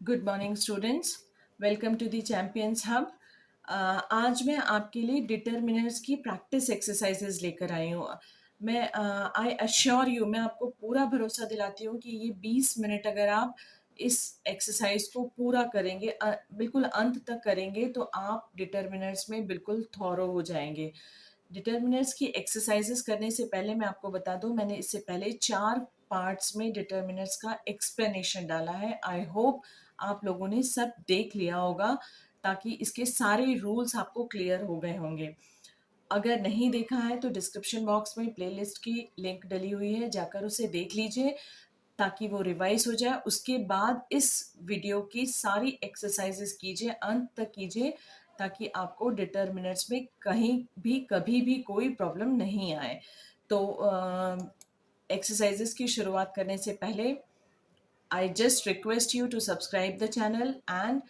Good morning students, welcome to the champions hub. आज मैं आपके लिए डिटर्मिनर्स की प्रैक्टिस एक्सरसाइजेज लेकर आई हूँ। मैं आई अश्योर यू, मैं आपको पूरा भरोसा दिलाती हूँ कि ये 20 मिनट अगर आप इस एक्सरसाइज को पूरा करेंगे, बिल्कुल अंत तक करेंगे, तो आप डिटर्मिनर्स में बिल्कुल थॉरो हो जाएंगे। डिटर्मिनर्स की एक्सरसाइजेस करने से पहले मैं आपको बता दूं, मैंने इससे पहले 4 पार्ट्स में डिटर्मिनर्स का एक्सप्लेनेशन डाला है। आई होप आप लोगों ने सब देख लिया होगा, ताकि इसके सारे रूल्स आपको क्लियर हो गए होंगे। अगर नहीं देखा है तो डिस्क्रिप्शन बॉक्स में प्लेलिस्ट की लिंक डली हुई है, जाकर उसे देख लीजिए ताकि वो रिवाइज हो जाए। उसके बाद इस वीडियो की सारी एक्सरसाइजेस कीजिए, अंत तक कीजिए, ताकि आपको डिटर्मिनर्स में कहीं भी कभी भी कोई प्रॉब्लम नहीं आए। तो एक्सरसाइजेस की शुरुआत करने से पहले I just request you to subscribe the channel and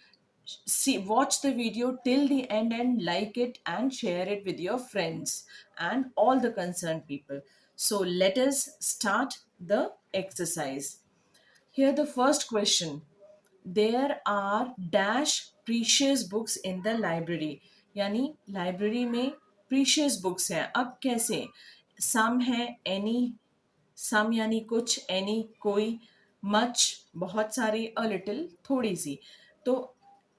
watch the video till the end and like it and share it with your friends and all the concerned people. So let us start the exercise. Here the first question. There are dash precious books in the library. यानी library में precious books हैं। अब कैसे? सम है, any, सम यानी कुछ, any कोई, much बहुत सारी, अ लिटिल थोड़ी सी। तो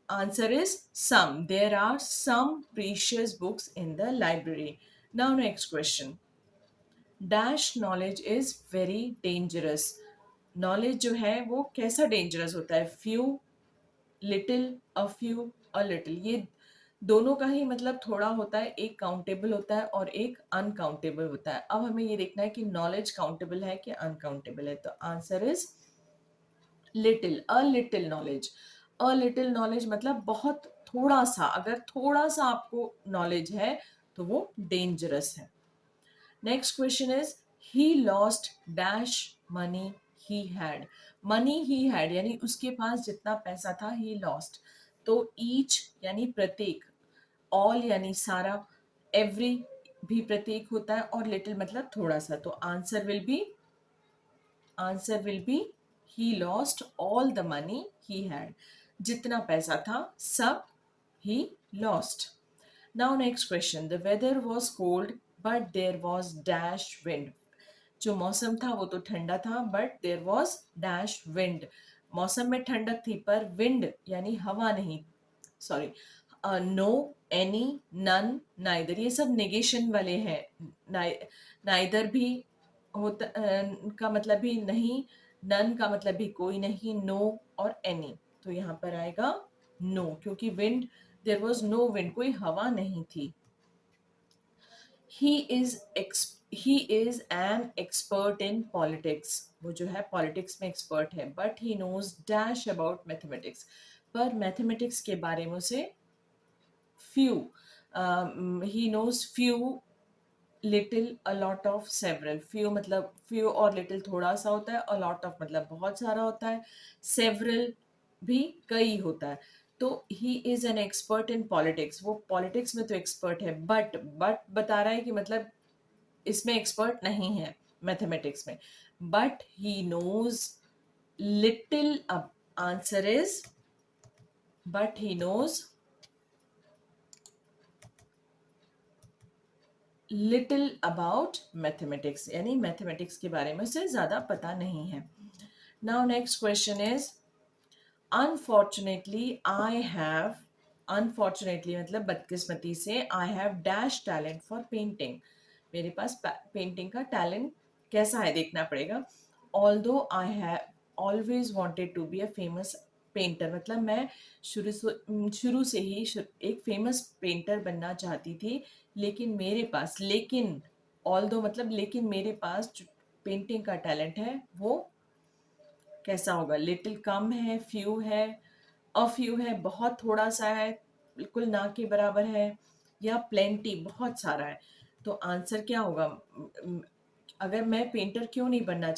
answer is some. There are some precious books in the library. Now next question. Dash knowledge is very dangerous. Knowledge जो है वो कैसा डेंजरस होता है? Few, little, a few, a little, ये दोनों का ही मतलब थोड़ा होता है। एक काउंटेबल होता है और एक अनकाउंटेबल होता है। अब हमें ये देखना है कि नॉलेज काउंटेबल है कि अनकाउंटेबल है। तो answer is little, a little knowledge. A little knowledge मतलब बहुत थोड़ा सा। अगर थोड़ा सा आपको नॉलेज है तो वो डेंजरस है। Next question is he lost dash money he had. Money he had यानी उसके पास जितना पैसा था, ही लॉस्ट। तो ईच यानी प्रत्येक, ऑल यानी सारा, एवरी भी प्रत्येक होता है, और लिटिल मतलब थोड़ा सा। तो answer will be he lost all the money he had. जितना पैसा था सब ही lost. Now next question. The weather was cold but there was dash wind. जो मौसम था वो तो ठंडा था, but there was dash wind. मौसम में ठंडक थी पर विंड यानी हवा नहीं, sorry, no, any, none, neither, ये सब नेगेशन वाले हैं। नाइदर भी होता का मतलब भी नहीं, नन का मतलब भी कोई नहीं, नो और एनी। तो यहाँ पर आएगा नो, क्योंकि wind, there was no wind, कोई हवा नहीं थी। He is he is an expert in politics. वो जो है पॉलिटिक्स में एक्सपर्ट है, but he knows dash about mathematics. पर मैथमेटिक्स के बारे में उसे few, he knows few, little, a lot of, several। few मतलब few और little थोड़ा सा होता है, a lot of मतलब बहुत सारा होता है, several भी कई होता है। तो ही is an expert in politics, वो पॉलिटिक्स में तो एक्सपर्ट है, बट बता रहा है कि मतलब इसमें एक्सपर्ट नहीं है मैथमेटिक्स में। But he knows little. अब answer is but he knows little about mathematics, यानी मैथमेटिक्स के बारे में उसे ज्यादा पता नहीं है। Now next question is unfortunately I have. Unfortunately मतलब बदकिस्मती से, I have dash talent for painting. मेरे पास पेंटिंग का टैलेंट कैसा है देखना पड़ेगा। Although I have always wanted to be a famous painter, मतलब मैं शुरू से ही एक फेमस पेंटर बनना चाहती थी। लेकिन मेरे पास, लेकिन ऑल्दो मतलब लेकिन मेरे पास जो पेंटिंग का टैलेंट है वो कैसा होगा? लिटिल कम है, फ्यू है, अ फ्यू है बहुत थोड़ा सा है, बिल्कुल ना के बराबर है, या प्लेंटी बहुत सारा है। तो आंसर क्या होगा? अगर मैं पेंटर क्यों नहीं बनना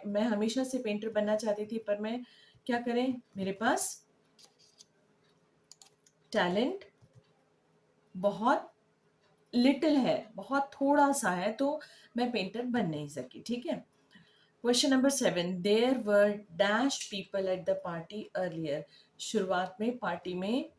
मैं हमेशा से पेंटर बनना चाहती थी, पर मैं क्या करें, मेरे पास टैलेंट बहुत लिटिल है, बहुत थोड़ा सा है, तो मैं पेंटर बन नहीं सकी। ठीक है। Question number 7. There were dash people at the party earlier. शुरुआत में पार्टी में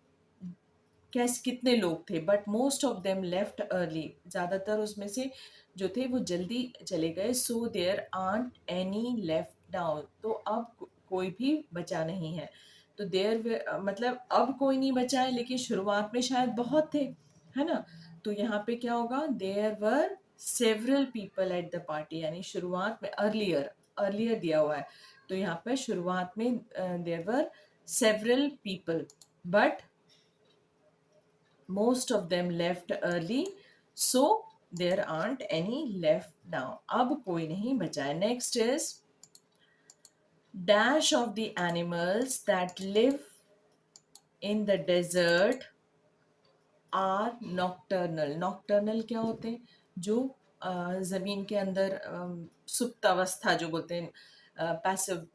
कैसे कितने लोग थे, but most of them left early, ज़्यादातर उसमें से जो थे वो जल्दी चले गए। So their art any left now, तो अब कोई भी बचा नहीं है। तो देयर मतलब अब कोई नहीं बचा है, लेकिन शुरुआत में शायद बहुत थे, है ना। तो यहाँ पे क्या होगा, there were several people at the party, यानी शुरुआत में अर्लियर, अर्लियर दिया हुआ है, तो यहाँ पे शुरुआत में there were several people, but most of them left early, so there aren't any left now, अब कोई नहीं बचा है। Next is dash of the animals that live in the desert are nocturnal. Nocturnal क्या होते हैं, जो जमीन के अंदर सुप्त अवस्था जो बोलते हैं, पैसिव,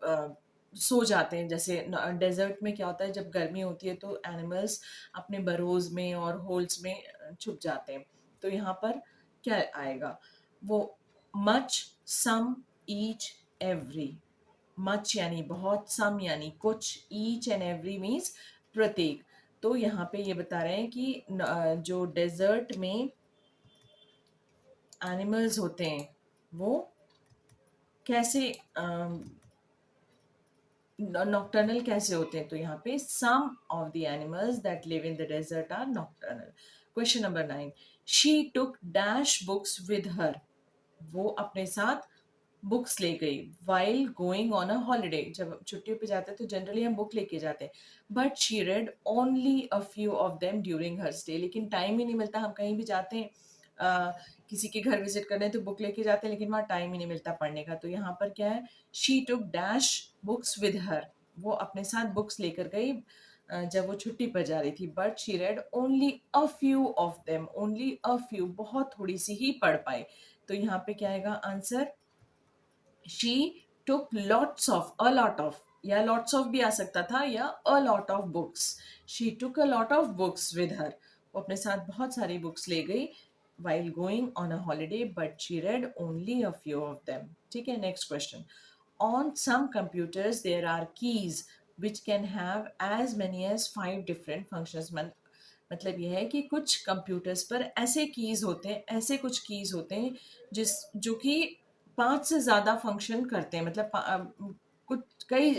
सो जाते हैं। जैसे डेजर्ट में क्या होता है, जब गर्मी होती है तो एनिमल्स अपने बरोज में और होल्स में छुप जाते हैं। तो यहाँ पर क्या आएगा, वो मच, सम, ईच, एवरी। मच यानी बहुत, सम यानी कुछ, ईच एंड एवरी मीन्स प्रत्येक। तो यहाँ पे ये बता रहे हैं कि जो डेजर्ट में एनिमल्स होते हैं वो कैसे नॉक्टर्नल कैसे होते हैं। तो यहाँ पे some of the animals that live in the desert are nocturnal. Question number 9, she took dash books with her, वो अपने साथ बुक्स ले गई। While going on a holiday, जब छुट्टियों पे जाते हैं तो जनरली हम बुक लेके जाते हैं। But she red only a few of them during her stay, लेकिन टाइम ही नहीं मिलता, हम कहीं भी जाते हैं किसी के घर विजिट करने तो बुक लेके जाते हैं, लेकिन वहाँ टाइम ही नहीं मिलता पढ़ने का। तो यहाँ पर क्या है, she took dash books with her, वो अपने साथ बुक्स लेकर गई जब वो छुट्टी पर जा रही थी। But she red only a few of them, only a few, बहुत थोड़ी सी ही पढ़ पाए। तो यहाँ पे क्या आएगा answer, she took lots of, a lot of, या lots of भी आ सकता था, या a lot of books, she took a lot of books with her, वो अपने साथ बहुत सारी बुक्स ले गई while going on a holiday, but she read only a few of them। ठीक है, next question, on some computers there are keys which can have as many as 5 different functions। मतलब यह है कि कुछ कंप्यूटर्स पर ऐसे कीज होते हैं, ऐसे कुछ कीज होते हैं जिस जो कि 5 से ज़्यादा फंक्शन करते हैं। मतलब कुछ कई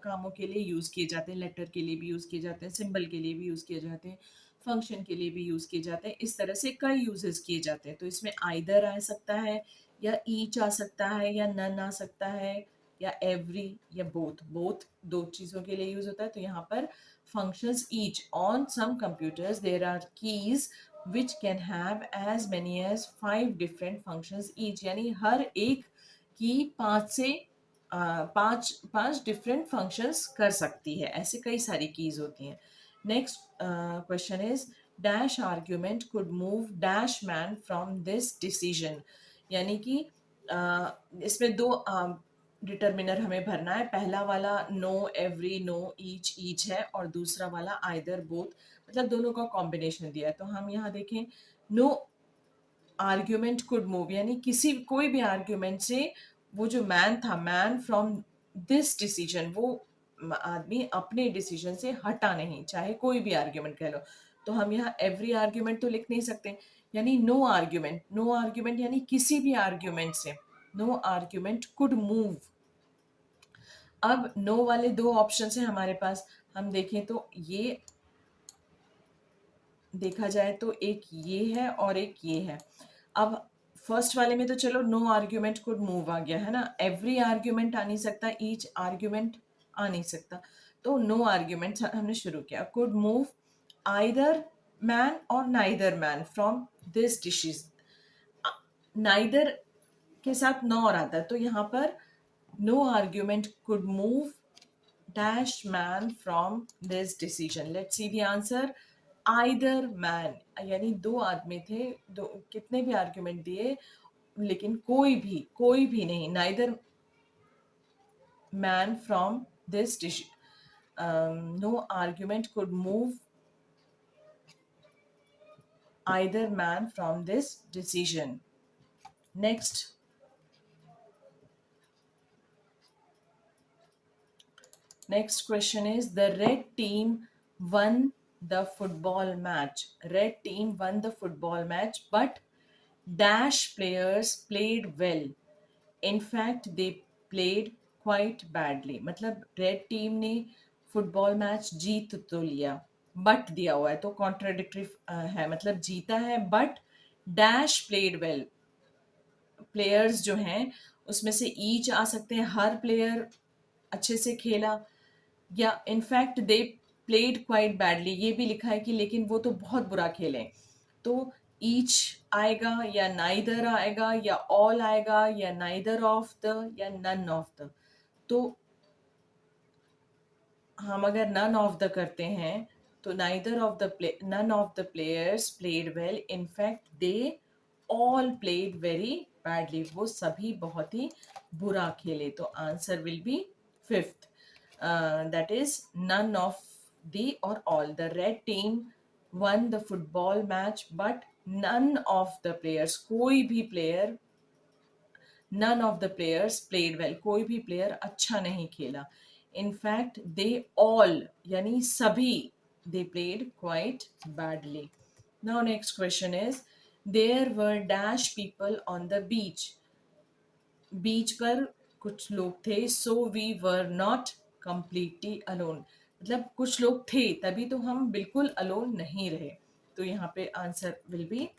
कामों के लिए यूज़ किए जाते हैं, लेटर के लिए भी यूज़ किए जाते हैं, सिंबल के लिए भी यूज़ किए जाते हैं, फंक्शन के लिए भी यूज़ किए जाते हैं। इस तरह से कई यूजेस किए जाते हैं। तो इसमें आइदर आ सकता है, या ईच आ सकता है, या नन आ सकता है, या एवरी, या बोथ। बोथ दो चीज़ों के लिए यूज़ होता है। तो यहाँ पर functions each, on some computers there are keys which can have as many as 5 different functions each, यानी हर एक की 5 से पांच पांच डिफरेंट फंक्शंस कर सकती है। ऐसे कई सारी कीज होती हैं। Next question is dash argument could move dash man from this decision, यानी कि इसमें दो डिटर्मिनर हमें भरना है। पहला वाला नो, एवरी, नो, ईच है, और दूसरा वाला आइदर, बोथ, मतलब दोनों का कॉम्बिनेशन दिया है। तो हम यहाँ देखें, नो आर्ग्यूमेंट कुड मूव, यानी किसी कोई भी आर्ग्यूमेंट से वो जो मैन था, मैन फ्रॉम दिस डिसीजन, वो आदमी अपने डिसीजन से हटा नहीं, चाहे कोई भी आर्ग्यूमेंट कह लो। तो हम यहाँ एवरी आर्ग्यूमेंट तो लिख नहीं सकते, यानी नो आर्ग्यूमेंट, नो आर्ग्यूमेंट यानी किसी भी आर्ग्यूमेंट से नो आर्ग्यूमेंट कुड मूव। अब नो वाले दो ऑप्शन है हमारे पास, हम देखें तो ये देखा जाए तो एक ये है और एक ये है। अब फर्स्ट वाले में तो चलो नो आर्ग्यूमेंट कुड मूव आ गया है ना, एवरी आर्ग्यूमेंट आ नहीं सकता, ईच आर्ग्यूमेंट आ नहीं सकता। तो नो आर्ग्यूमेंट हमने शुरू किया, कुड मूव आइदर मैन और neither man from this dishes. Neither के साथ नो और आता है, तो यहाँ पर no argument could move dash man from this decision। Let's see the answer, either man, यानी दो आदमी थे, दो कितने भी आर्ग्यूमेंट दिए लेकिन कोई भी नहीं, neither man from this decision, no argument could move either man from this decision। Next, Next question is the red team won the football match. Red team won the football match, but dash players played well. In fact, they played quite badly. मतलब red team ने football match जीत तो लिया, but दिया हुआ है तो contradictory है, मतलब जीता है but dash played well. Players जो हैं उसमें से ईच आ सकते हैं, हर प्लेयर अच्छे से खेला, या in fact they played quite badly, ये भी लिखा है कि लेकिन वो तो बहुत बुरा खेले। तो ईच आएगा या नाइदर आएगा या ऑल आएगा या नाइदर ऑफ द या नन ऑफ द। तो हम अगर नन ऑफ द करते हैं तो neither of the play none of the players played well, in fact they all played very badly, वो सभी बहुत ही बुरा खेले। तो answer will be fifth, that is none of the और all. The red team won the football match but none of the players, कोई भी player, none of the players played well, कोई भी प्लेयर अच्छा नहीं खेला। इनफैक्ट दे ऑल यानी सभी, they played quite badly. Now next question is there were dash people on the beach. बीच पर कुछ लोग थे, so we were not completely alone, मतलब कुछ लोग थे तभी तो हम बिल्कुल अलोन नहीं रहे। तो यहाँ पे answer will be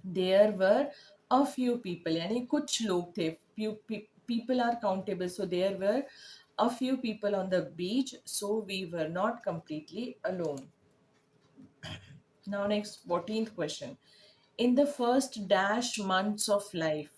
there were a few people, यानी कुछ लोग थे, people are countable, so there were a few people on the beach, so we were not completely alone. Now next 14th question, in the first dash months of life,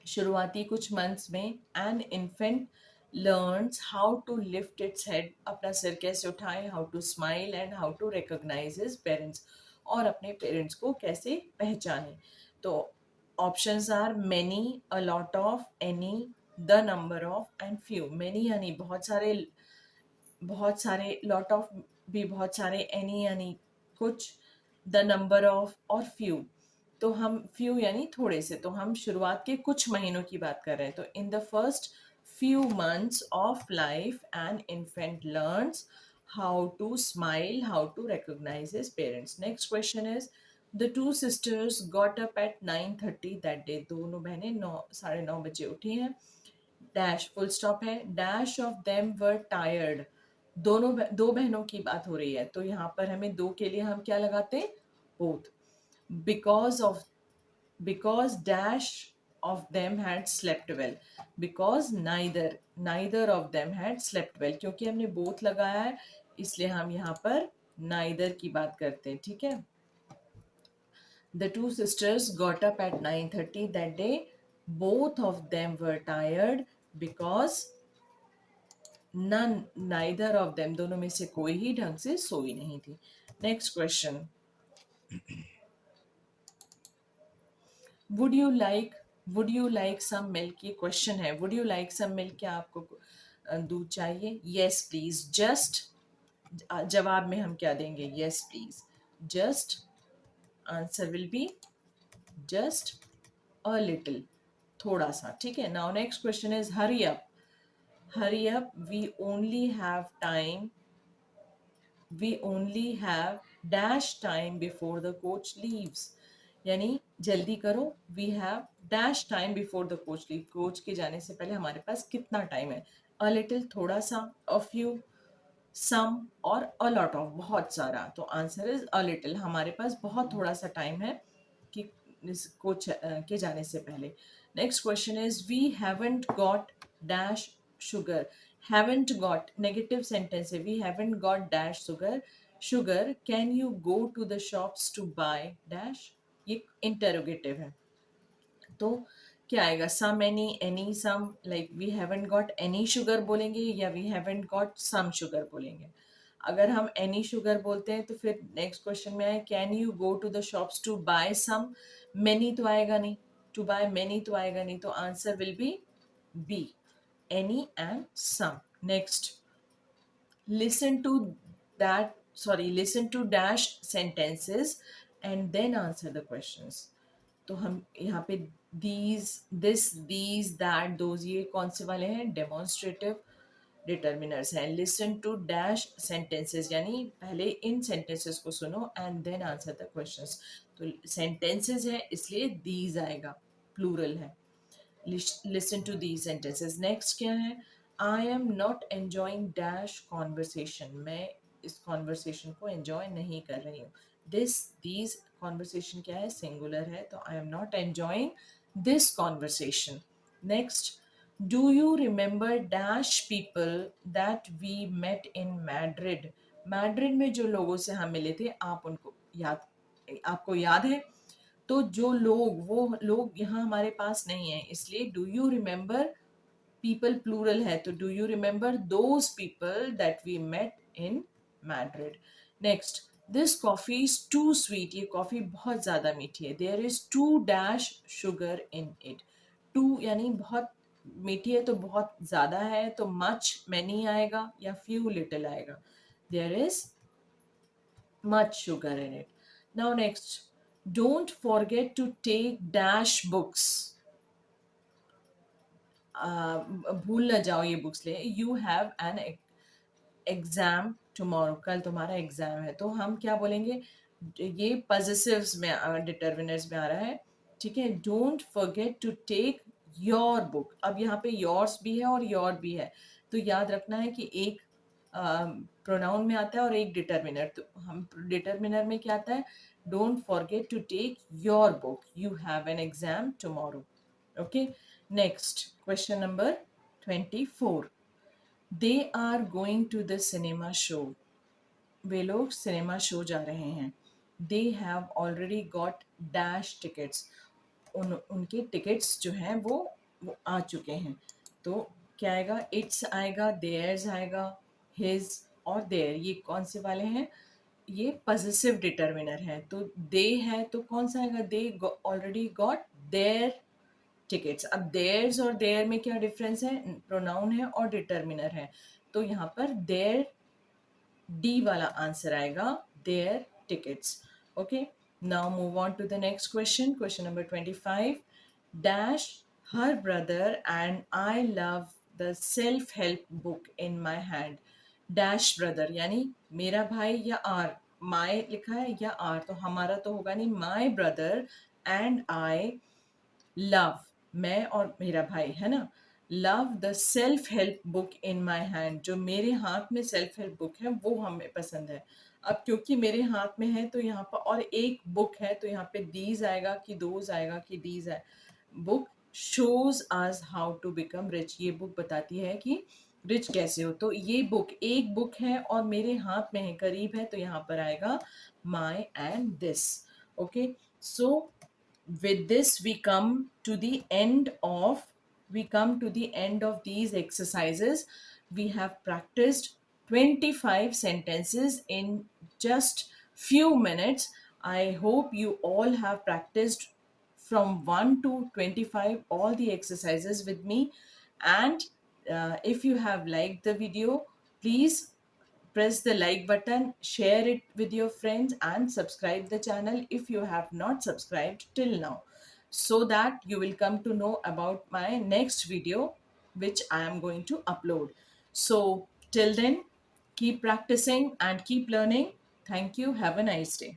शुरुआती कुछ months में an infant learns how to lift its head, अपना सिर कैसे उठाएं, how to smile and how to recognise his parents, और अपने parents को कैसे पहचाने। तो options are many, a lot of, any, the number of and few. Many यानी बहुत सारे, बहुत सारे, लॉट ऑफ भी बहुत सारे, एनी यानी कुछ, द नंबर ऑफ और फ्यू। तो हम फ्यू यानी थोड़े से, तो हम शुरुआत के कुछ महीनों की बात कर रहे हैं। तो in the first few months of life an infant learns how to smile, how to recognize his parents. Next question is the two sisters got up at 9:30 that day. दोनों बहनें 9:30 उठी हैं, डैश फुल स्टॉप है, dash of them were tired, दो बहनों की बात हो रही है तो यहाँ पर हमें दो के लिए हम क्या लगाते हैं, both. Because of, because dash of them had slept well, because neither of them had slept well, क्योंकि हमने both लगाया है इसलिए हम यहाँ पर neither की बात करते हैं, ठीक है। The two sisters got up at 9:30 that day. Both of them were tired because neither of them, दोनों में से कोई ही ढंग से सोई नहीं थी। Next question, would you like, would you like some milk, ये क्वेश्चन है, would you like some milk, क्या आपको दूध चाहिए? यस प्लीज, जस्ट, जवाब में हम क्या देंगे, yes please, just, answer will be just a little, थोड़ा सा, ठीक है। Now next question is hurry up, hurry up, we only have dash time before the coach leaves, यानी जल्दी करो, we have dash time before the coach leave, coach के जाने से पहले हमारे पास कितना टाइम है, अ लिटिल थोड़ा सा, अ फ्यू, सम और अ लॉट ऑफ बहुत सारा। तो आंसर इज अ लिटिल, हमारे पास बहुत थोड़ा सा टाइम है कि इस कोच के जाने से पहले। Next question is we haven't got dash sugar, haven't got negative sentence है, we haven't got dash sugar, sugar, can you go to the shops to buy dash, ये इंटरोगेटिव है। तो क्या आएगा, some, any some, like we haven't got any sugar बोलेंगे या we haven't got some sugar बोलेंगे। अगर हम एनी शुगर बोलते हैं तो फिर नेक्स्ट क्वेश्चन में आए can you go to the shops to buy some, many तो आएगा नहीं, टू बाय मेनी तो आएगा नहीं, तो answer will be any and some. Next, listen to listen to dash sentences and then answer the questions। तो हम यहाँ पे these, this, these, that, those, ये कौन से वाले हैं, डेमोन्स्ट्रेटिव डिटर्मिनर्स हैं. लिसन टू डैश सेंटेंसेस, यानी पहले इन सेंटेंसेस को सुनो and then answer the questions. तो सेंटेंसेस है इसलिए दीज आएगा, प्लूरल है. Listen to these sentences. Next क्या है? I am not enjoying dash conversation. मैं इस conversation को enjoy नहीं कर रही हूँ. These conversation क्या है? Singular है, तो I am not enjoying this conversation. Next, do you remember dash people that we met in Madrid? Madrid में जो लोगों से हम मिले थे, आपको याद है? तो जो लोग, वो लोग यहाँ हमारे पास नहीं है, इसलिए do you remember, people plural है, तो do you remember those people that we met in Madrid. Next, this coffee is too sweet. ये कॉफी बहुत ज्यादा मीठी है. There is too dash sugar in it. Too यानी बहुत मीठी है तो बहुत ज्यादा है, तो मच मैनी आएगा या फ्यू लिटिल आएगा. There is much sugar in it. Now next, don't forget to take dash books. भूल न जाओ ये बुक्स ले. You have an exam tomorrow. कल तुम्हारा एग्जाम है. तो हम क्या बोलेंगे? ये पॉजिटिव्स में डिटर्मिनर्स में आ रहा है. ठीक है. Don't forget to take your book. अब यहाँ पे योर्स भी है और योर भी है, तो याद रखना है कि एक प्रोनाउन में आता है और एक डिटर्मिनर. तो हम डिटर्मिनर में क्या आता है? Don't forget to take your book. You have an exam tomorrow. Okay. Next question number 24. They are going to the cinema show. वे लोग सिनेमा शो जा रहे हैं. They have already got dash tickets. उनके टिकट्स जो हैं वो आ चुके हैं. तो क्या आएगा? इट्स आएगा, देयर्स आएगा, हिज और देयर. ये कौन से वाले हैं? ये पॉजिटिव डिटर्मिनर है. तो दे है तो कौन सा आएगा? They already got their tickets. अब देयर्स और देयर में क्या डिफरेंस है? प्रोनाउन है और डिटर्मिनर है. तो यहाँ पर देयर, डी वाला आंसर आएगा, their tickets. Okay. Now move on to the next question. Question number 25. Dash her brother and I love the self help book in my hand. Dash brother यानी मेरा भाई या आर. माई लिखा है या आर, तो हमारा तो होगा नहीं. My brother and I love, मैं और मेरा भाई है ना, love the self help book in my hand. जो मेरे हाथ में सेल्फ हेल्प बुक है वो हमें पसंद है. अब क्योंकि मेरे हाथ में है तो यहाँ पर और एक बुक है, तो यहाँ पे दीज आएगा कि दोज आएगा कि दीज है. Book shows us how to become rich. ये बुक बताती है कि रिच कैसे हो. तो ये बुक एक बुक है और मेरे हाथ में है, करीब है, तो यहाँ पर आएगा my and this. Okay. So with this we come to the end of these exercises. We have practiced 25 sentences in just few minutes. I hope you all have practiced from 1 to 25 all the exercises with me. And if you have liked the video, please press the like button, share it with your friends, and subscribe the channel if you have not subscribed till now, so that you will come to know about my next video which I am going to upload. So till then, keep practicing and keep learning. Thank you. Have a nice day.